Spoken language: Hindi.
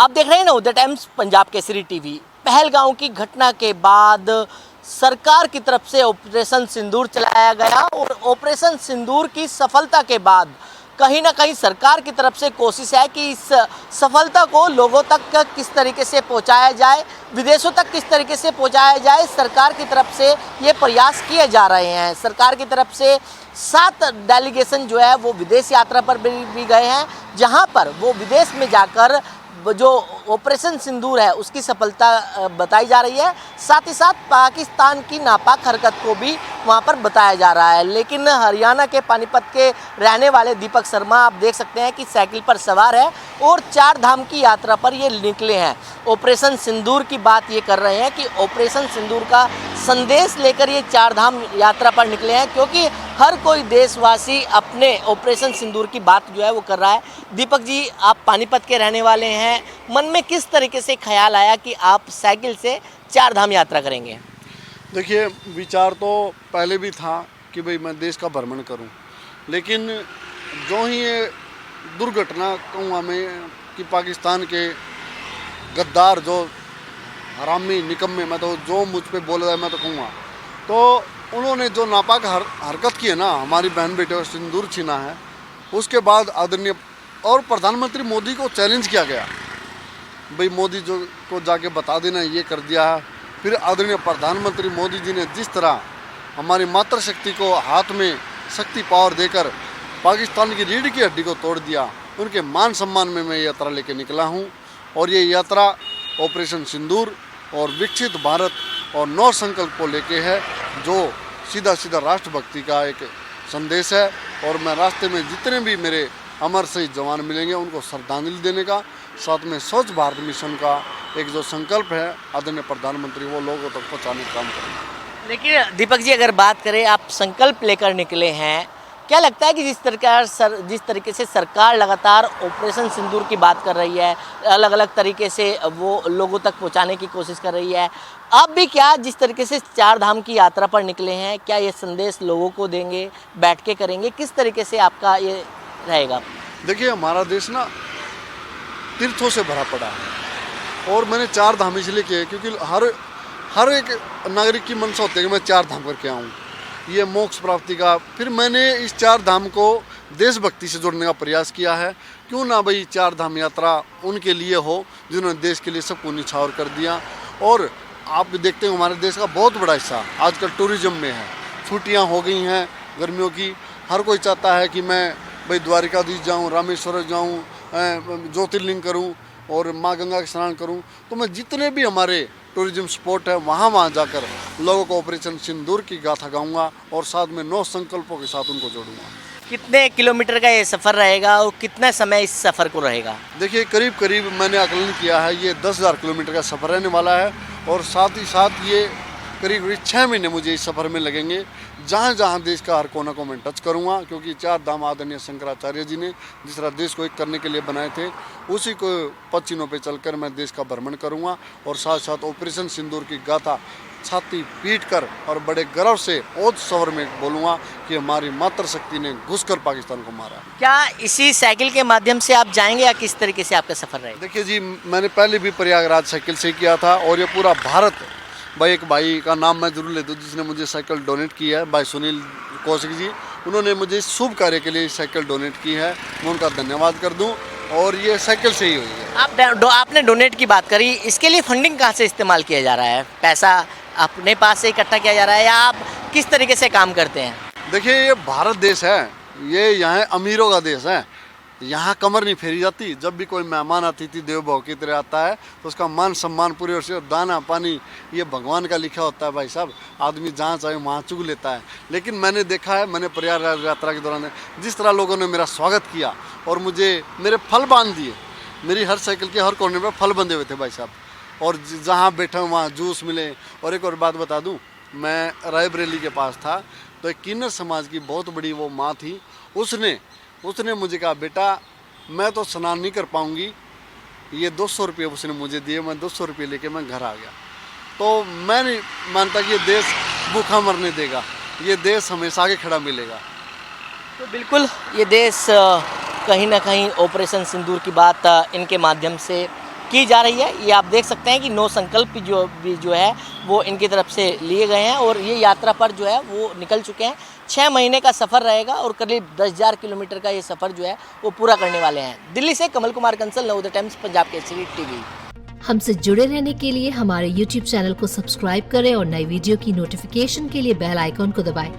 आप देख रहे हैं ना the times Punjab Kesari TV. Pahalgam की घटना के बाद सरकार की तरफ से ऑपरेशन सिंदूर चलाया गया और ऑपरेशन सिंदूर की सफलता के बाद कहीं ना कहीं सरकार की तरफ से कोशिश है कि इस सफलता को लोगों तक किस तरीके से पहुंचाया जाए, विदेशों तक किस तरीके से पहुंचाया जाए। सरकार की तरफ से ये प्रयास किए जा रहे हैं। सरकार की तरफ से 7 डेलीगेशन जो है वो विदेश यात्रा पर भी गए हैं, जहां पर वो विदेश में जाकर जो ऑपरेशन सिंदूर है उसकी सफलता बताई जा रही है। साथ ही साथ पाकिस्तान की नापाक हरकत को भी वहां पर बताया जा रहा है। लेकिन हरियाणा के पानीपत के रहने वाले दीपक शर्मा आप देख सकते हैं कि साइकिल पर सवार है और 4 धाम की यात्रा पर ये निकले हैं। ऑपरेशन सिंदूर की बात ये कर रहे हैं कि ऑपरेशन सिंदूर का संदेश लेकर ये 4 धाम यात्रा पर निकले हैं, क्योंकि हर कोई देशवासी अपने ऑपरेशन सिंदूर की बात जो है वो कर रहा है। दीपक जी, आप पानीपत के रहने वाले हैं, मन में किस तरीके से ख्याल आया कि आप साइकिल से 4 धाम यात्रा करेंगे? देखिए, विचार तो पहले भी था कि भाई मैं देश का भ्रमण करूं, लेकिन जो ही ये दुर्घटना कहूँगा मैं कि पाकिस्तान के गद्दार जो हरामी निकम्मे, मैं तो जो मुझ पे बोल रहा है मैं तो कहूँगा, तो उन्होंने जो नापाक हरकत की है ना, हमारी बहन बेटे को सिंदूर छीना है, उसके बाद आदरणीय और प्रधानमंत्री मोदी को चैलेंज किया गया, भाई मोदी जो को जाके बता देना ये कर दिया है। फिर आदरणीय प्रधानमंत्री मोदी जी ने जिस तरह हमारी मातृशक्ति को हाथ में शक्ति पावर देकर पाकिस्तान की रीढ़ की हड्डी को तोड़ दिया, उनके मान सम्मान में मैं यात्रा लेके निकला हूँ। और ये यात्रा ऑपरेशन सिंदूर और विकसित भारत और नौ संकल्प को लेके है, जो सीधा सीधा राष्ट्रभक्ति का एक संदेश है। और मैं रास्ते में जितने भी मेरे अमर शहीद जवान मिलेंगे उनको श्रद्धांजलि देने का, साथ में स्वच्छ भारत मिशन का एक जो संकल्प है आदरणीय प्रधानमंत्री, वो लोगों तक पहुँचाने का काम करेंगे। लेकिन दीपक जी, अगर बात करें, आप संकल्प लेकर निकले हैं, क्या लगता है कि जिस तरीके से सरकार लगातार ऑपरेशन सिंदूर की बात कर रही है, अलग अलग तरीके से वो लोगों तक पहुंचाने की कोशिश कर रही है, आप भी क्या जिस तरीके से 4 धाम की यात्रा पर निकले हैं, क्या ये संदेश लोगों को देंगे, बैठ के करेंगे, किस तरीके से आपका ये रहेगा? देखिए, हमारा देश ना तीर्थों से भरा पड़ा है, और मैंने 4 धाम इसलिए किए क्योंकि हर एक नागरिक की मनसा होती है कि मैं 4 धाम करके आऊँ, ये मोक्ष प्राप्ति का। फिर मैंने इस 4 धाम को देशभक्ति से जोड़ने का प्रयास किया है। क्यों ना भाई 4 धाम यात्रा उनके लिए हो जिन्होंने देश के लिए सबको निछावर कर दिया। और आप देखते हैं हमारे देश का बहुत बड़ा हिस्सा आजकल टूरिज्म में है। छुट्टियां हो गई हैं गर्मियों की, हर कोई चाहता है कि मैं भाई द्वारिकाधीश जाऊँ, रामेश्वर जाऊँ, ज्योतिर्लिंग करूँ और माँ गंगा का स्नान करूँ। तो मैं जितने भी हमारे टूरिज्म स्पॉट है वहाँ जाकर लोगों को ऑपरेशन सिंदूर की गाथा गाऊंगा और साथ में 9 संकल्पों के साथ उनको जोड़ूंगा। कितने किलोमीटर का ये सफ़र रहेगा और कितना समय इस सफ़र को रहेगा? देखिए, करीब करीब मैंने आकलन किया है, ये 10,000 किलोमीटर का सफ़र रहने वाला है। और साथ ही साथ ये करीब 6 महीने मुझे इस सफ़र में लगेंगे, जहाँ जहाँ देश का हर कोना को मैं टच करूँगा। क्योंकि 4 धाम आदरणीय शंकराचार्य जी ने जिस तरह देश को एक करने के लिए बनाए थे, उसी को पचिनों पे चलकर मैं देश का भ्रमण करूँगा। और साथ साथ ऑपरेशन सिंदूर की गाथा छाती पीट कर और बड़े गर्व से ओज स्वर में बोलूँगा कि हमारी मातृशक्ति ने घुसकर पाकिस्तान को मारा। क्या इसी साइकिल के माध्यम से आप जाएंगे या किस तरीके से आपका सफ़र रहेगा? देखिए जी, मैंने पहले भी प्रयागराज साइकिल से किया था, और ये पूरा भारत, भाई एक भाई का नाम मैं जरूर ले दूँ जिसने मुझे साइकिल डोनेट की है, भाई सुनील कौशिक जी, उन्होंने मुझे इस शुभ कार्य के लिए साइकिल डोनेट की है, मैं उनका धन्यवाद कर दूं। और ये साइकिल से ही हुई है। आपने डोनेट की बात करी, इसके लिए फंडिंग कहाँ से इस्तेमाल किया जा रहा है? पैसा अपने पास से इकट्ठा किया जा रहा है या आप किस तरीके से काम करते हैं? देखिए, ये भारत देश है, ये यहाँ अमीरों का देश है, यहाँ कमर नहीं फेरी जाती। जब भी कोई मेहमान अतिथि देवो भव की तरह आता है तो उसका मान सम्मान पूरे वर्ष, दाना पानी ये भगवान का लिखा होता है भाई साहब, आदमी जहाँ चाहे वहाँ चुग लेता है। लेकिन मैंने देखा है, मैंने प्रयागराज यात्रा के दौरान जिस तरह लोगों ने मेरा स्वागत किया और मुझे मेरे फल बांध दिए, मेरी हर साइकिल के हर कोने पर फल बंधे हुए थे भाई साहब, और जहाँ बैठे वहाँ जूस मिले। और एक और बात बता दूँ, मैं रायबरेली के पास था तो एक किन्नर समाज की बहुत बड़ी वो माँ थी, उसने मुझे कहा, बेटा मैं तो स्नान नहीं कर पाऊँगी, ये 200 रुपये उसने मुझे दिए, मैं 200 रुपये लेके मैं घर आ गया। तो मैं नहीं मानता कि ये देश भूखा मरने देगा, ये देश हमेशा आगे खड़ा मिलेगा। तो बिल्कुल ये देश कहीं ना कहीं ऑपरेशन सिंदूर की बात इनके माध्यम से की जा रही है। ये आप देख सकते हैं कि 9 संकल्प जो है वो इनकी तरफ से लिए गए हैं और ये यात्रा पर जो है वो निकल चुके हैं। 6 महीने का सफ़र रहेगा और करीब 10,000 किलोमीटर का ये सफ़र जो है वो पूरा करने वाले हैं। दिल्ली से कमल कुमार कंसल, नवोदय टाइम्स, पंजाब केसरी टीवी। हमसे जुड़े रहने के लिए हमारे YouTube चैनल को सब्सक्राइब करें और नई वीडियो की नोटिफिकेशन के लिए बेल आइकॉन को दबाएं।